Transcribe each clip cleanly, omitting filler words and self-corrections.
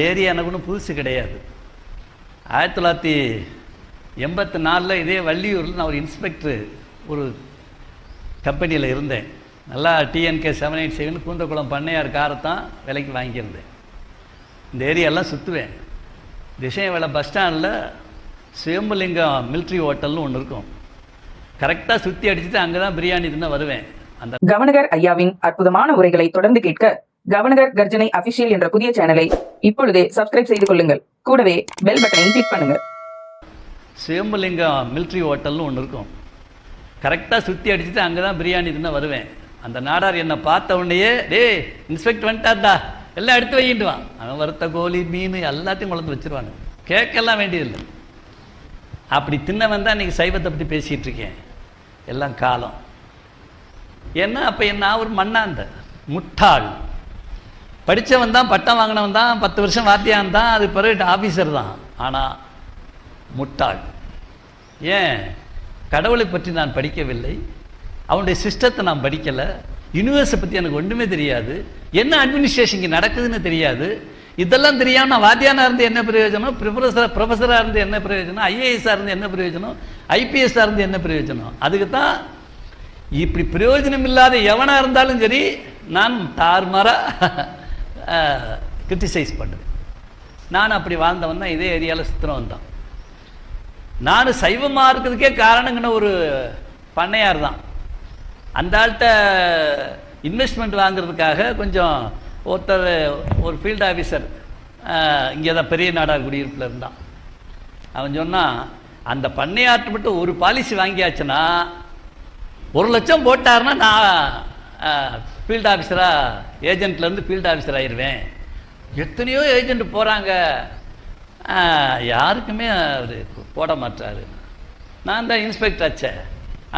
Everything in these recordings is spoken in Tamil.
ஏரியா எனக்கு ஒன்றும் புதுசு கிடையாது. 1984 இதே வள்ளியூரில் நான் ஒரு இன்ஸ்பெக்டர் ஒரு கம்பெனியில் இருந்தேன். நல்லா TNK 787 கூந்தக்குளம் பண்ணையார் காரைத்தான் விலைக்கு வாங்கியிருந்தேன். இந்த ஏரியாலாம் சுற்றுவேன். திசைவேலை பஸ் ஸ்டாண்டில் சுயம்புலிங்கம் மிலிட்ரி ஹோட்டல்னு ஒன்று இருக்கும். கரெக்டாக சுற்றி அடிச்சுட்டு அங்கே தான் பிரியாணி தின்ன வருவேன். அந்த கவர்னர் ஐயாவின் அற்புதமான உரைகளை தொடர்ந்து கேட்க கவர்னர் கர்ஜனை அபிஷியல் என்ற புதிய சேனலை இப்பொழுதே சப்ஸ்கிரைப் செய்து கொள்ளுங்கள். கூடவே பெல் பட்டனையும் கிளிக் பண்ணுங்கள். சுயம்புலிங்கம் மிலிட்ரி ஹோட்டல்னு ஒன்று இருக்கும். கரெக்டாக சுற்றி அடிச்சுட்டு அங்கே தான் பிரியாணி தின்ன வருவேன். அந்த நாடார் என்னை பார்த்த உடனேயே, டேய் இன்ஸ்பெக்டர் வந்துட்டார்டா, எல்லாம் எடுத்து வைக்கிட்டுவான். அவன் வறுத்த கோழி மீன் எல்லாத்தையும் குழந்து வச்சுருவாங்க. கேட்கலாம் வேண்டியதில்லை. அப்படி தின்னவன் தான் இன்றைக்கி சைவத்தை பற்றி பேசிகிட்டு இருக்கேன். எல்லாம் காலம். ஏன்னா அப்போ நான் ஒரு மண்ணாந்த முட்டாள். படித்தவன் தான், பட்டம் வாங்கினவன் தான், 10 வருஷம் வாத்தியான் தான், அது பிறகு ஆஃபீஸர் தான். ஆனால் முட்டாள். ஏன்? கடவுளை பற்றி நான் படிக்கவில்லை, அவனுடைய சிஸ்டத்தை நான் படிக்கலை, யூனிவர்ஸை பற்றி எனக்கு ஒன்றுமே தெரியாது, என்ன அட்மினிஸ்ட்ரேஷன் இங்கே நடக்குதுன்னு தெரியாது. இதெல்லாம் தெரியாமல் நான் வாத்தியானாக இருந்து என்ன பிரயோஜனம், ப்ரொஃபஸராக இருந்து என்ன பிரயோஜனம், IAS இருந்து என்ன பிரயோஜனம், IPS இருந்து என்ன பிரயோஜனம்? அதுக்கு தான் இப்படி பிரயோஜனம் இல்லாத எவனாக இருந்தாலும் சரி நான் தாறுமாறாக கிரிட்டிசைஸ் பண்ணுவேன். நான் அப்படி வாழ்ந்தவன் தான். இதே ஏரியாவில் சுற்றுறவன் தான். நான் சைவமாக இருக்கிறதுக்கே காரணங்கிற ஒரு பண்ணையார் தான். அந்த ஆள்கிட்ட இன்வெஸ்ட்மெண்ட் வாங்குறதுக்காக கொஞ்சம் ஒருத்தர் ஒரு ஃபீல்டு ஆஃபீஸர் இங்கே தான் பெரிய நாடார் குடியிருப்பில் இருந்தான். அவன் சொன்னான், அந்த பண்ணையார்ட்ட மட்டும் ஒரு பாலிசி வாங்கியாச்சுன்னா 1 லட்சம் போட்டாருன்னா நான் ஃபீல்டு ஆஃபீஸராக, ஏஜென்ட்லேருந்து ஃபீல்டு ஆஃபீஸர் ஆயிடுவேன். எத்தனையோ ஏஜெண்ட் போகிறாங்க, யாருக்குமே அவர் போட மாட்டாரு. நான் தான் இன்ஸ்பெக்டர் ஆச்சே,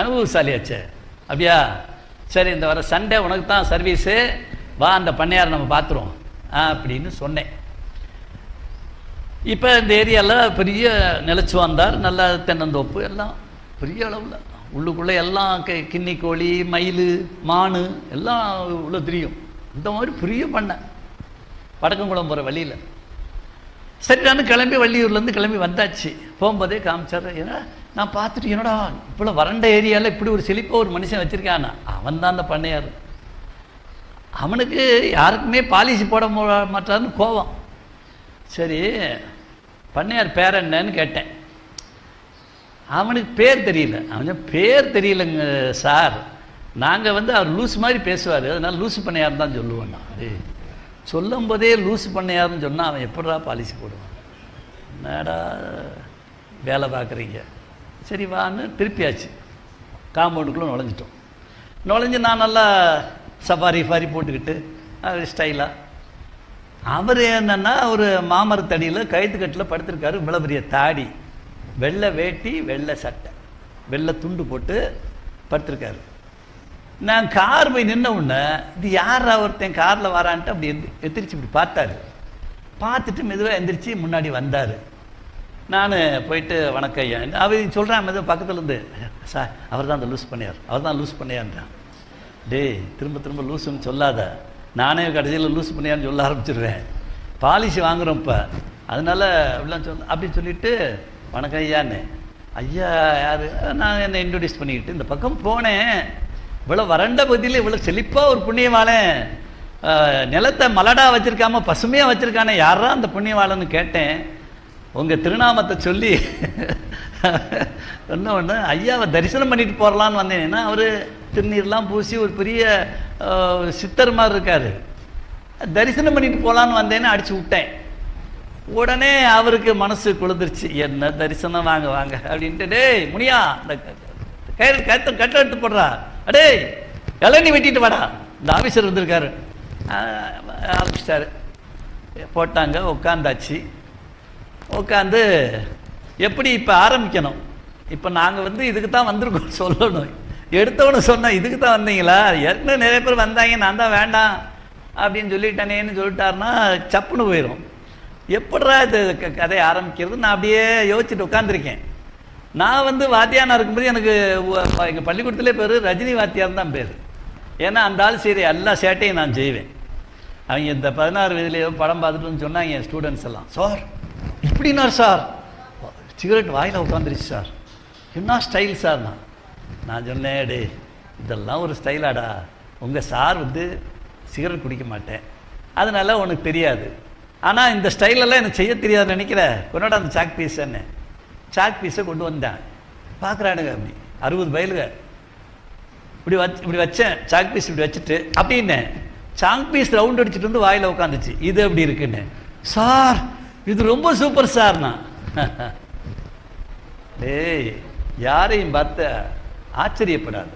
அனுபவசாலி ஆச்சே. அப்படியா, சரி இந்த வர சண்டே உனக்கு தான் சர்வீஸு, வா அந்த பண்ணையாரை நம்ம பார்த்துருவோம் அப்படின்னு சொன்னேன். இப்போ இந்த ஏரியாவில் பெரிய நிலச்சி வந்தார், நல்லா தென்னந்தோப்பு எல்லாம் பெரிய அளவில், உள்ளுக்குள்ளே எல்லாம் கிண்ணி கோழி, மயில், மானு எல்லாம் உள்ள தெரியும். இந்த மாதிரி பெரிய பண்ணை வடக்கங்குளம் போகிற வழியில். சரி நான் கிளம்பி வள்ளியூர்லேருந்து கிளம்பி வந்தாச்சு. போகும்போதே காமிச்சார். ஏன்னா நான் பார்த்துட்டு, என்னடா இவ்வளோ வறண்ட ஏரியாவில் இப்படி ஒரு செழிப்பாக ஒரு மனுஷன் வச்சுருக்கானா. அவன் தான் அந்த பண்ணையார். அவனுக்கு யாருக்குமே பாலிசி போட மாட்டாருன்னு கோபம். சரி பண்ணையார் பேர் என்னன்னு கேட்டேன். அவனுக்கு பேர் தெரியல. அவன் பேர் தெரியலங்க சார், நாங்கள் அவர் லூஸ் மாதிரி பேசுவார், அதனால் லூசு பண்ணையார் தான் சொல்லுவோம். நான் அது சொல்லும் போதே லூசு பண்ணையார்னு சொன்னால் அவன் எப்படா பாலிசி போடுவான்? என்னடா வேலை பார்க்குறீங்க, சரி வான்னு திருப்பியாச்சு. காம்பவுண்டுக்குள்ளே நுழைஞ்சிட்டோம். நுழைஞ்சு நான் நல்லா சஃபாரி போட்டுக்கிட்டு ஸ்டைலாக. அவர் என்னன்னா ஒரு மாமரத்தடியில் கயிற்றுக்கட்டில் படுத்திருக்காரு. இவ்வளோ பெரிய தாடி, வெள்ளை வேட்டி, வெள்ளை சட்டை, வெள்ளை துண்டு போட்டு படுத்திருக்காரு. நான் கார் போய் நின்ன உடனே, இது யாரா ஒருத்தன் காரில் வரான்ட்டு அப்படி எந்திரிச்சு இப்படி பார்த்தாரு. பார்த்துட்டு மெதுவாக எந்திரிச்சு முன்னாடி வந்தார். நான் போயிட்டு வணக்கம் ஐயா அவர் சொல்கிறேன். மெதுவாக பக்கத்தில் இருந்து, சார் அவர் தான் அந்த லூஸ் பண்ணியார், அவர் தான் லூஸ் பண்ணியான்றான். டேய் திரும்ப லூஸுன்னு சொல்லாத, நானே கடைசியில் லூஸ் பண்ணியான்னு சொல்ல ஆரம்பிச்சிடுவேன். பாலிசி வாங்குகிறோம் இப்போ, அதனால் அப்படிலாம் அப்படின்னு சொல்லிவிட்டு வணக்கம் ஐயான்னு. ஐயா யார்? நான் என்னை இன்ட்ரடியூஸ் பண்ணிக்கிட்டு இந்த பக்கம் போனேன். இவ்வளோ வறண்ட பகுதியில் இவ்வளோ செழிப்பாக ஒரு புண்ணியவாளன் நிலத்தை மலடாக வச்சுருக்காம பசுமையாக வச்சுருக்கானே, யாரா அந்த புண்ணியவாளன்னு கேட்டேன். உங்கள் திருநாமத்தை சொல்லி சொன்ன ஒன்று, ஐயாவை தரிசனம் பண்ணிட்டு போகலான்னு வந்தேன். ஏன்னா அவர் திருநீர்லாம் பூசி ஒரு பெரிய சித்தர் மாதிரி இருக்கார். தரிசனம் பண்ணிட்டு போகலான்னு வந்தேன்னு அடித்து விட்டேன். உடனே அவருக்கு மனசு குளிர்ந்துருச்சு. என்ன தரிசனம், வாங்க வாங்க அப்படின்ட்டு. டேய் முனியா, இந்த கயிறு கட்டை எடுத்து போடுறா, அடே இளநீ வெட்டிட்டு வாடா, இந்த ஆஃபீஸர் வந்திருக்காரு. ஆரம்பிச்சிட்டாரு. போட்டாங்க, உட்காந்தாச்சு. உட்காந்து எப்படி இப்போ ஆரம்பிக்கணும்? இப்போ நாங்கள் இதுக்கு தான் வந்திருக்கோம் சொல்லணும். எடுத்தவனு சொன்னால் இதுக்கு தான் வந்தீங்களா? ஏற்கனவே நிறைய பேர் வந்தாங்க, நான் தான் வேண்டாம் அப்படின்னு சொல்லிட்டேனேன்னு சொல்லிட்டாருன்னா சப்புன்னு போயிடும். எப்படா இது கதையை ஆரம்பிக்கிறது? நான் அப்படியே யோசிச்சுட்டு உட்காந்துருக்கேன். நான் வாத்தியானா இருக்கும்போது எனக்கு எங்கள் பள்ளிக்கூடத்திலே பேர் ரஜினி வாத்தியார் தான் பேர். ஏன்னா அந்த ஆள் சரி எல்லா சேட்டையும் நான் செய்வேன். அவங்க இந்த 16 வயதுலேயோ படம் பார்த்துட்டுன்னு சொன்னாங்க என் ஸ்டூடெண்ட்ஸ் எல்லாம், சார் இப்படின்னார் சார், சிகரெட் வாயில் உட்காந்துருச்சு சார், என்ன ஸ்டைல் சார். நான் சொன்னேன், டே இதெல்லாம் ஒரு ஸ்டைலாடா, உங்கள் சார் வந்து சிகரெட் குடிக்க மாட்டேன், அதனால உனக்கு தெரியாது, ஆனால் இந்த ஸ்டைலெல்லாம் எனக்கு செய்ய தெரியாதுன்னு நினைக்கிற, கொண்டாட அந்த சாக் பீஸன்னு சாக் பீஸை கொண்டு வந்தேன். பார்க்குறானுங்க அப்படி 60 பயலுங்க, இப்படி வச்சேன் சாக் பீஸ், இப்படி வச்சுட்டு அப்படின்னு சாக் பீஸ் ரவுண்ட் அடிச்சுட்டு வந்து வாயில் உட்காந்துச்சு. இது எப்படி இருக்குன்னு, சார் இது ரொம்ப சூப்பர் சார்னா. டேய் யாரையும் பார்த்து ஆச்சரியப்படாது.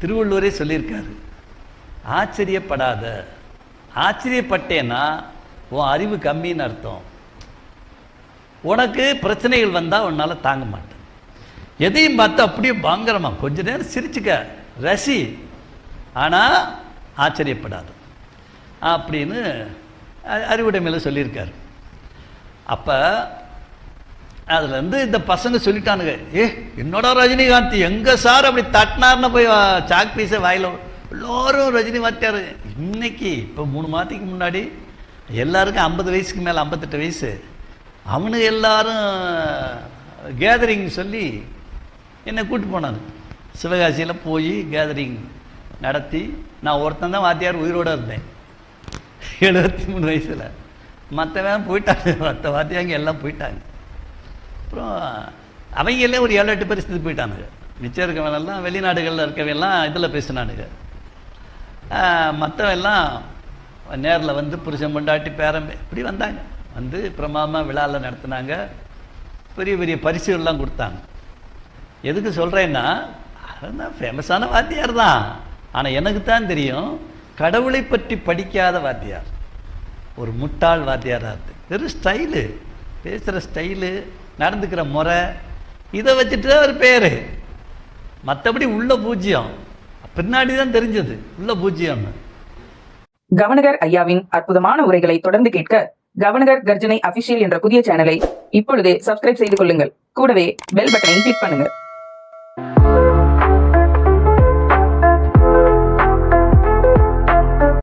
திருவள்ளுவரே சொல்லியிருக்காரு, ஆச்சரியப்படாத. ஆச்சரியப்பட்டேன்னா உன் அறிவு கம்மின்னு அர்த்தம். உனக்கு பிரச்சனைகள் வந்தால் உன்னால் தாங்க மாட்டேன். எதையும் பார்த்து அப்படியே பயங்கரமாக கொஞ்ச நேரம் சிரிச்சுக்க, ரசி, ஆனால் ஆச்சரியப்படாது அப்படின்னு அறிவுடைமையில் சொல்லியிருக்காரு. அப்போ அதுலேருந்து இந்த பசங்க சொல்லிட்டானுங்க, என்னோட ரஜினிகாந்த் எங்கள் சார் அப்படி தட்டினார்னு போய் சாக் பீஸை வாயில் எல்லோரும் ரஜினி வாத்தியார். இன்னைக்கு இப்போ 3 மாதத்துக்கு முன்னாடி எல்லாருக்கும் 50 வயசுக்கு மேலே 58 வயசு, அவனுக்கு எல்லாரும் கேதரிங் சொல்லி என்னை கூப்பிட்டு போனாங்க. சிவகாசியில் போய் கேதரிங் நடத்தி நான் ஒருத்தன் தான் வாத்தியார் உயிரோடு இருந்தேன் 73 வயசில். மற்றவன் போயிட்டாங்க, மற்ற வாத்தியாங்க எல்லாம் போயிட்டாங்க. அப்புறம் அவங்க எல்லாம் ஒரு 7-8 பேர் சேர்த்து போயிட்டானுங்க. மிச்சம் இருக்கவனெல்லாம் வெளிநாடுகளில் இருக்கவெல்லாம் இதில் பேசினானுங்க. மற்றவெல்லாம் நேரில் வந்து புருஷன் பொண்டாட்டி பேரன் இப்படி வந்தாங்க. வந்து பிரமாதமாக விழாவில் நடத்தினாங்க, பெரிய பெரிய பரிசுகள்லாம் கொடுத்தாங்க. எதுக்கு சொல்கிறேன்னா, அதுதான் ஃபேமஸான வாத்தியார் தான், ஆனால் எனக்கு தான் தெரியும் கடவுளை பற்றி படிக்காத வாத்தியார், ஒரு முட்டாள் வாத்தியாராக இருக்குது. வெறும் ஸ்டைலு, பேசுகிற ஸ்டைலு, நடந்துக்கிற முறை, இதை வச்சுட்டு தான் ஒரு பேர். மற்றபடி உள்ள பூஜ்ஜியம். பின்னாடி தான் தெரிஞ்சது உள்ள பூஜ்ஜியம்னு. கவர்னர் ஐயாவின் அற்புதமான உரைகளை தொடர்ந்து கேட்க கவர்னர் கர்ஜனை அபிஷியல் என்ற புதிய சேனலை இப்பொழுதே சப்ஸ்கிரைப் செய்து கொள்ளுங்கள். கூடவே பெல் பட்டனை கிளிக் பண்ணுங்க.